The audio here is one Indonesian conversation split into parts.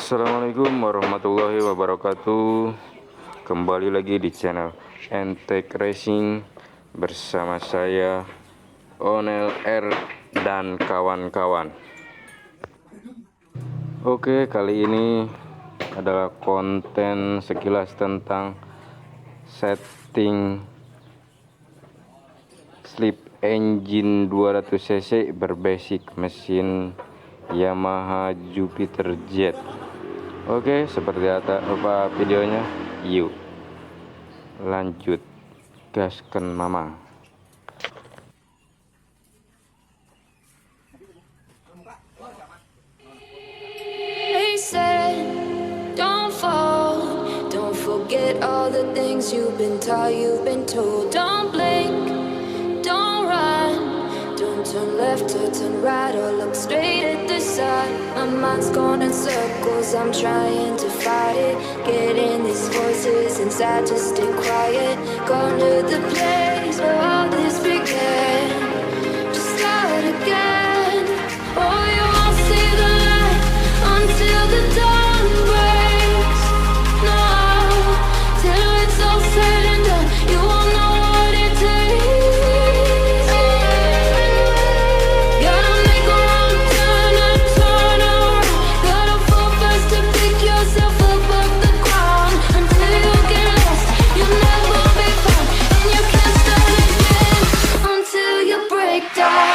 Assalamualaikum warahmatullahi wabarakatuh. Kembali lagi di channel Entek Racing bersama saya Onel R dan kawan-kawan. Oke, kali ini adalah konten sekilas tentang setting slip engine 200 cc berbasic mesin Yamaha Jupiter Jet. Oke, seperti apa videonya? Yuk lanjut, gaskan mama. They said, don't fall, don't forget all the things you've been taught, you've been told. Don't blink, don't run, don't turn left or turn right or look straight at the sun. My mind's going in circles, I'm trying to fight it. Getting these voices inside to stay quiet. Going to the place where all this began. Just start again. Oh, you won't see the light until the dawn breaks. No, till it's all said and done, you won't know what it takes. Gotta make a wrong turn and turn around. Gotta fall fast to pick yourself up off the ground. Until you get lost, you'll never be found. And you can't start again until you break down.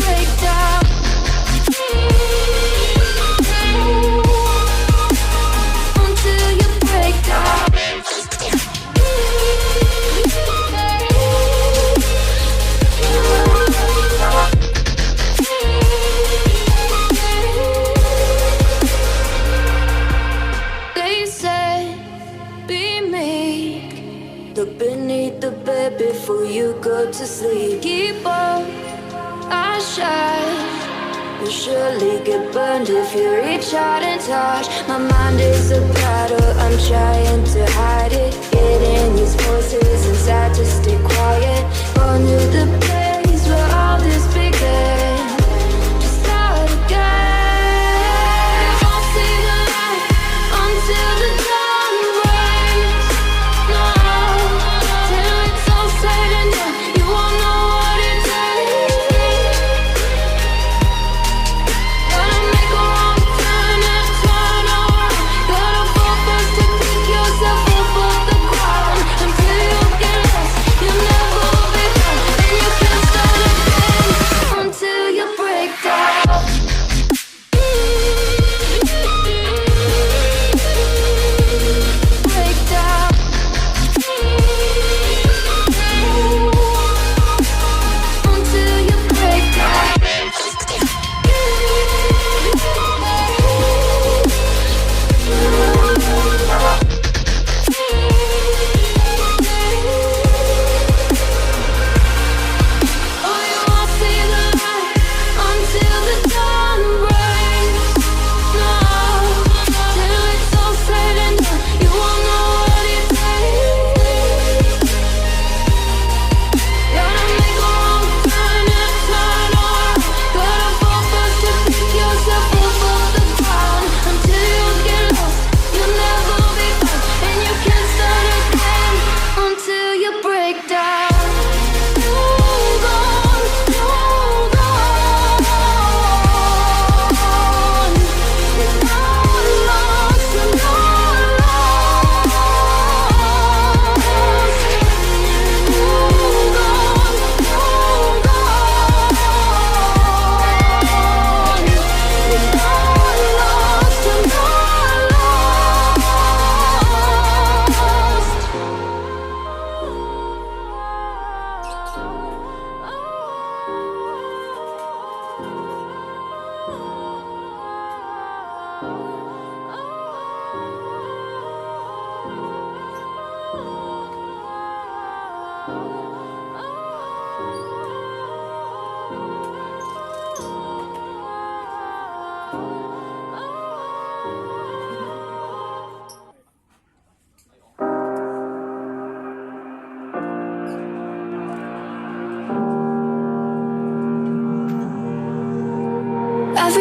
Break down. Until you break down. They said, be meek. Look beneath the bed before you go to sleep. Keep on, I shine. You'll surely get burned if you reach out and touch. My mind is a battle, I'm trying to hide it. Getting these voices inside to stay quiet. Going to the place where all this began. Just start again. You won't see the light until the dawn breaks. No, till it's all said and done, you won't know what it takes. Gotta make a wrong turn and turn around. Gotta fall fast to pick yourself up off the ground. Until you get lost, you'll never be found. And you can't start again until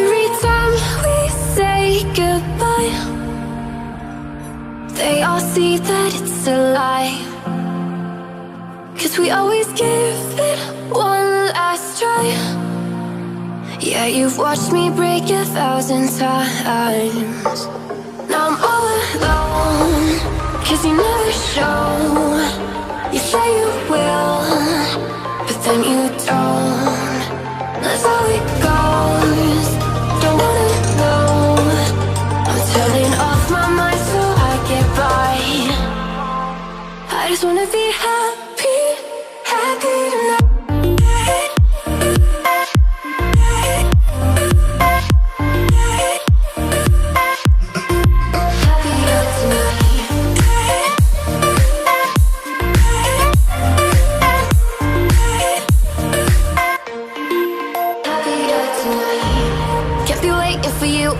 every time we say goodbye, they all see that it's a lie. 'Cause we always give it one last try. Yeah, you've watched me break 1,000 times. Now I'm all alone, 'cause you never show. You say you will, but then you don't. That's how it goes. Don't wanna know. I'm turning off my mind so I get by. I just wanna be happy, happy tonight.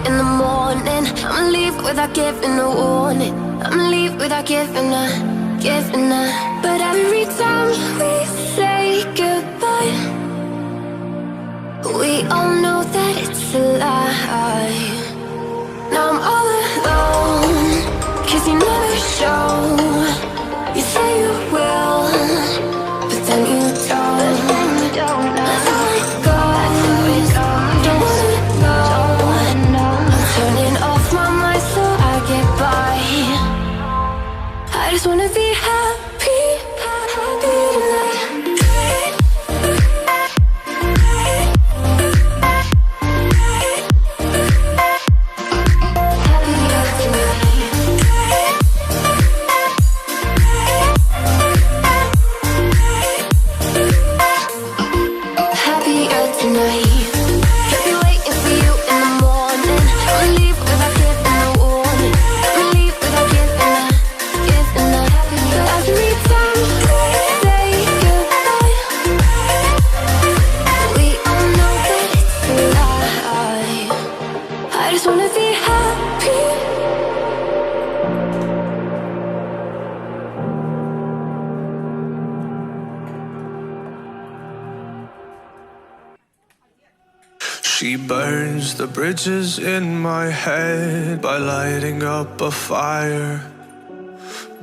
In the morning, I'ma leave without giving a warning. I'ma leave without giving a. But every time we say goodbye, we all know that it's a lie. Now I'm all alone, 'cause you never show. You say you will, but then you don't. That's how it goes. Don't wanna know. Turning off my mind so I get by. I just wanna be happy, happy tonight. Happier tonight. Kept you waiting for you in the morning. I'ma leave without giving a warning. I'ma leave without giving a. But every time we say goodbye, we all know that it's a lie. I just wanna be happy. She burns the bridges in my head by lighting up a fire.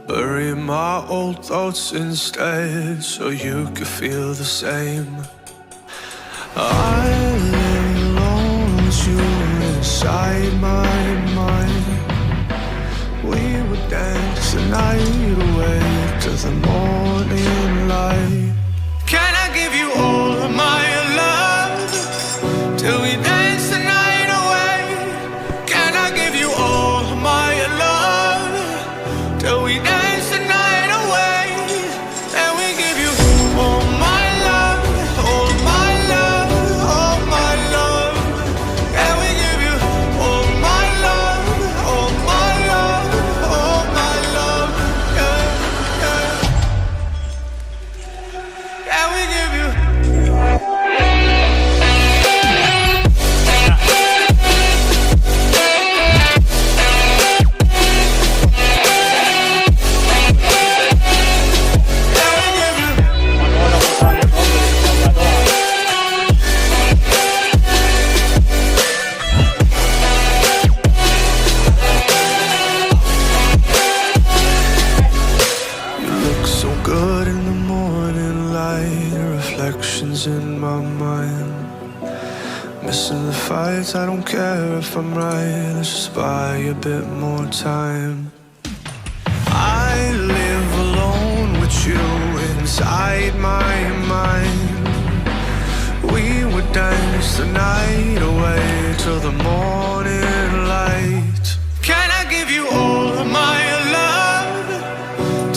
Bury my old thoughts instead so you could feel the same. I lay alone with you inside my mind. We would dance the night away to the morning light. Can I give you all of my love till we dance the night away? Can I give you all of my love till we dance the night away? And we give you all my love, all my love, all my love. And we give you all my love, all my love, all my love. Yeah, yeah. And we give you. Good in the morning light, reflections in my mind. Missing the fights, I don't care if I'm right. Let's just buy a bit more time. I live alone with you inside my mind. We would dance the night away till the morning light. Can I give you all of my love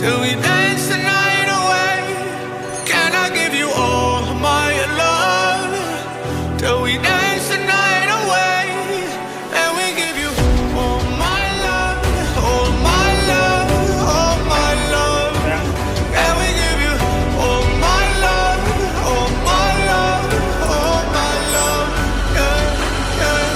till we dance the night away? Can I give you all of my love till we dance the night away? And we give you all my love, all my love, all my love. And we give you all my love, all my love, all my love. Yeah, yeah.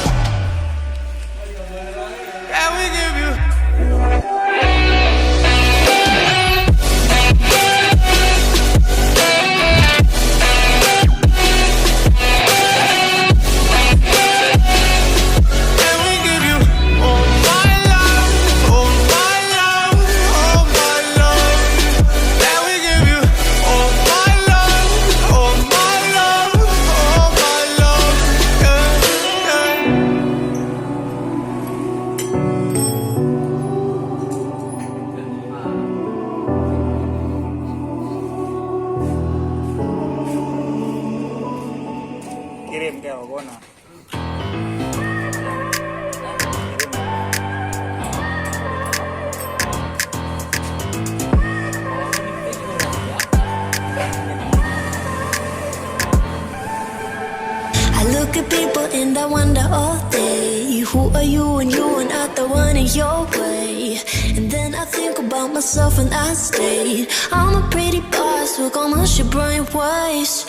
all day. Who are you and you are not the one in your way? And then I think about myself and I stay. I'm a pretty boss, look on my shit bright ways.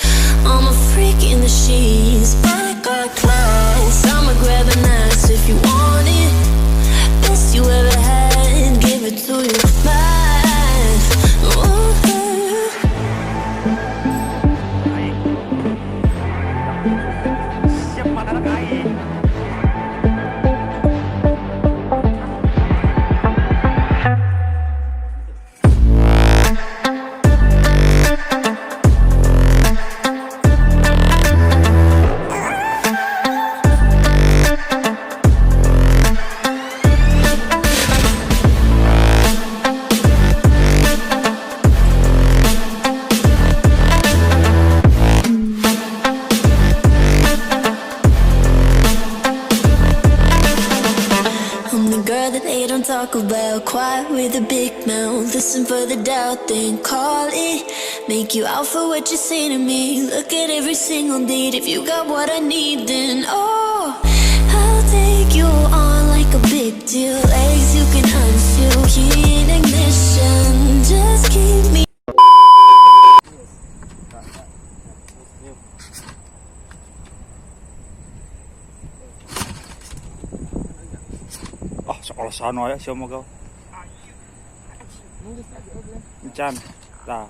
I'm a freak in the sheets, but I got class. I'ma grab an ass if you want it. Best you ever had, give it to you fast. Ooh. Talk about quiet with a big mouth. Listen for the doubt, then call it. Make you out for what you say to me. Look at every single date. If you got what I need, then oh, I'll take you on like a big deal. Legs you can unseal, key in ignition. Just keep me. Oh, sekolah sana ya siapa mau kau? Encan, dah.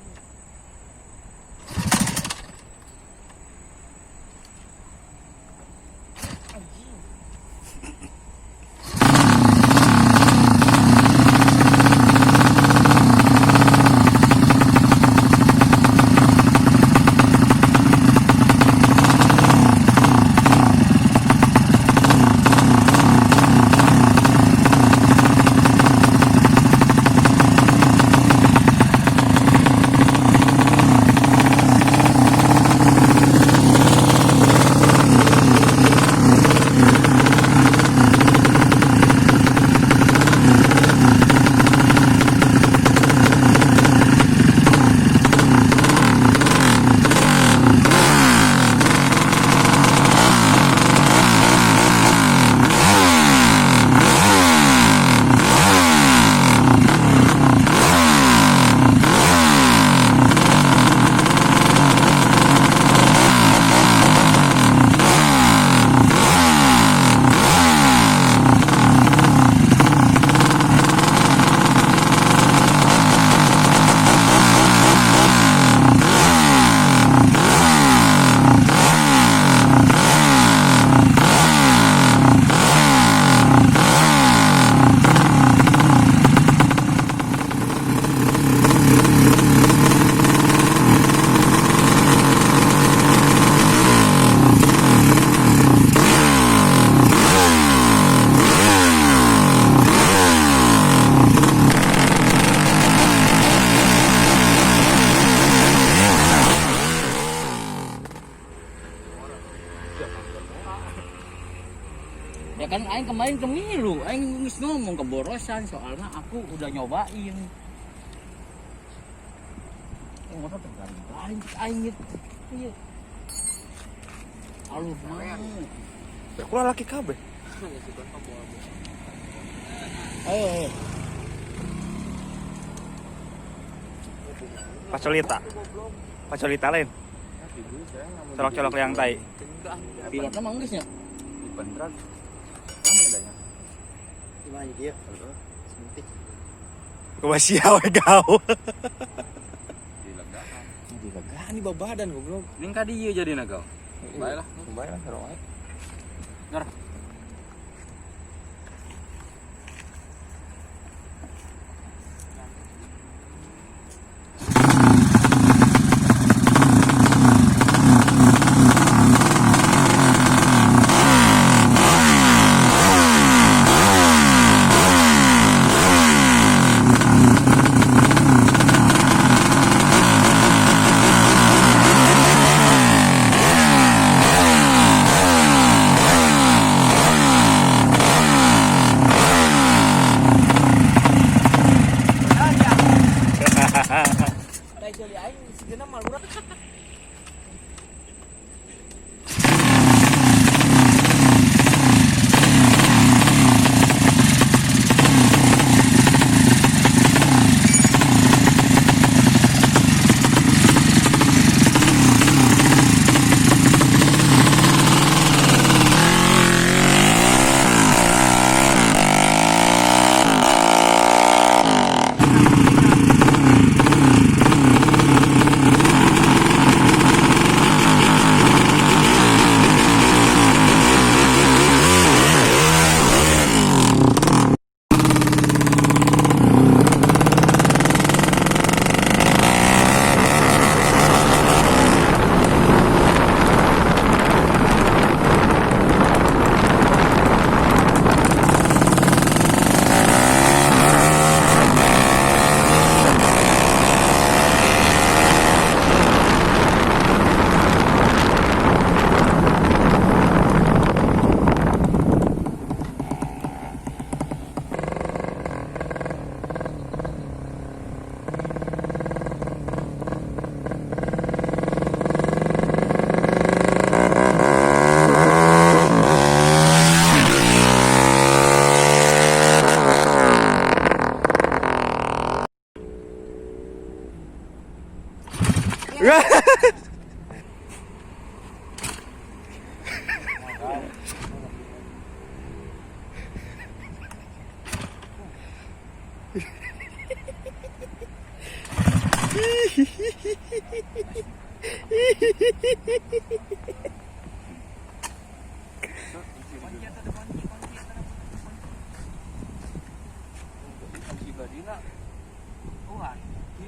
Ya kan aing kemarin kemilu, aing geus ngomong keborosan soalnya aku udah nyobain. Motor tergaring aing gitu. Iya. Alus mah. Kulah laki kabeh. Eh. Pacolita lain. Colok-colok yang tai. Pilotnya mah geus nya. Di pendrat. Nama adanya. Gimana dia? Sentik. Kumasia we gau. Dilegaan di babadan goblok. Ning ka dieu jadina kau. Baiklah, sarong ae. Ngar.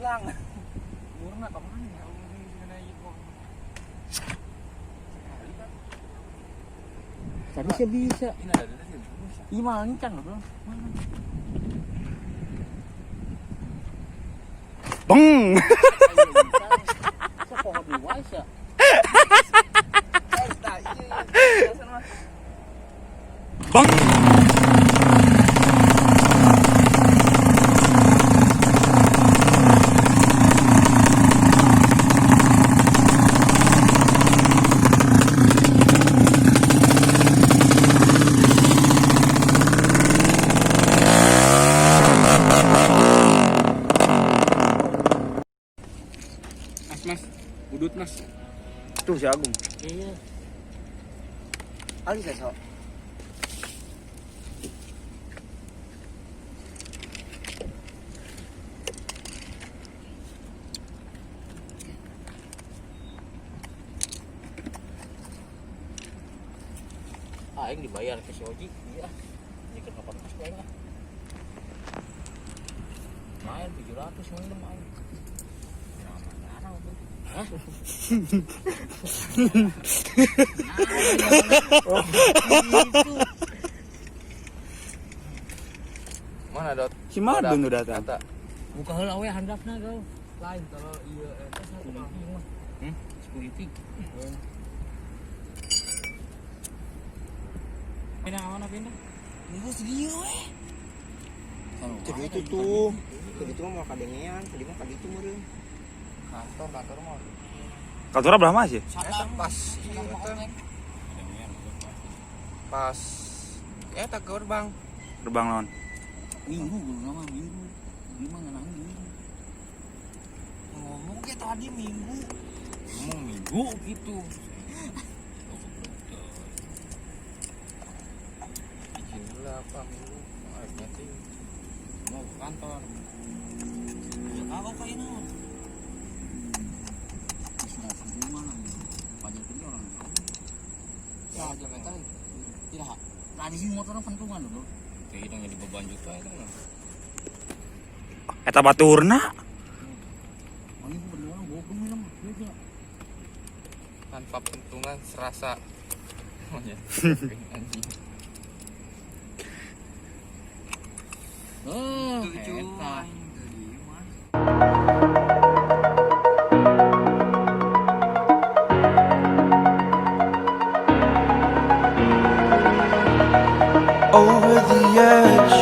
Hilang. Murna kemana ya? Tadi sih bisa. Ini ada di sini. Iya mancang bro. Beng. Kok pohon luas ya? Beng. Mas, udut mas. Tuh si Agung. Iya. Ali saya sok. Aing dibayar ke si Oji. Iya. Jika kapan pas aing ah. Main 700 minum aing. Jarang tuh. Hah? Mana Dot? Si Madun udah datang. Kata. Buka heula we handapna kau. Lain kalau ieu eta security mah. Security. Pindah mana pindah? Nggak segitu weh. Kalau Itu tuh. Itu mah mau kadengean, tadi mah kaditu meureun. Kantor mah. Kantornya belah mas ya? Eta pas ieu teh. Pas eta gerbang. Gerbang non. minggu nama minggu. Gimana nang minggu? Ngomong kayak tadi minggu. Ngomong minggu gitu. Izin lah apa minggu. Mau meeting. Mau ke kantor. Ya kagak kayak ini. Mau ke rumah lah. Pajak ini orang. Ya aja meeting. Tidak. Tadi sih motornya pentungan dulu. Tidak jadi beban juta itu mah. Eta baturna. Oh ini berdua orang bawa minum. Beda. Tanpa pentungan serasa. Oh ya. Anjing. Oh, Tujuh. entah. Over the edge,